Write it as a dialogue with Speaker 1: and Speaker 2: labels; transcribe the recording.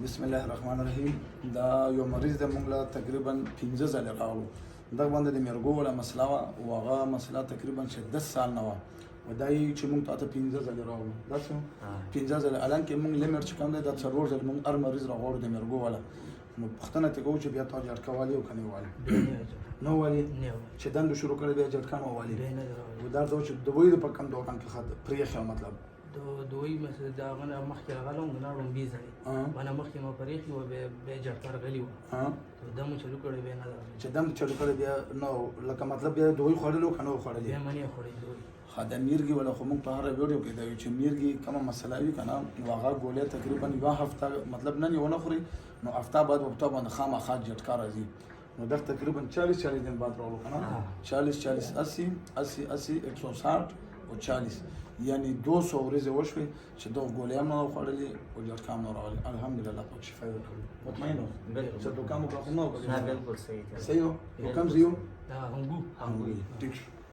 Speaker 1: بسم الله الرحمن الرحیم. دا یو مریض د موږ له تقریبا 15 ځله راغلو. دا باندې د مرګو ولا مسله وه او هغه مسله تقریبا 10 سال نه وه. و دا یې چې موږ ته 15 ځله راغلو. دا څه 15 ځله الان کې موږ لیمر چې کوم دی دا 4 ځله موږ هر مریض راغلو د مرګو ولا. نو پښتنه ته کوو چې بیا تا جټکا والی او کني والی نو والی چې دند شروع کړی بیا جټکا نو والی و دا چې دوی د پکم دوکان کې خد پرې مطلب
Speaker 2: دوی مثلا دا غنه مخکې غلون نه روم بيزه وانا مخکې نو پرېخ او به جړتر غلی و دمو چلو کړی به نه
Speaker 1: چې دم چلو کړی بیا نو لکه مطلب بیا دوی خړلو کنه خړلې
Speaker 2: بیا منی خړې دوی
Speaker 1: خدای میرګي ولا خو موږ په هر ویډیو کې دا چې میرګي کومه مسله وي کنه نو هغه ګولې تقریبا یو هفته مطلب نه یو خوري نو هفته بعد وخت باندې خامخا جټکا راځي نو دا تقریبا 40 دن بعد راولو کنه 40 80 80 80 160 او 40 یعنی 200 ورځې وشوي چې دوه ګولې هم نه خوړلې او جټکا هم نه راغلي الحمدلله پاک شفا ورکړي مطمئن اوسه چې دوکان مو په خو نو
Speaker 3: بالکل صحیح
Speaker 1: صحیح هو کوم زیو
Speaker 2: دا هنګو
Speaker 1: ټیک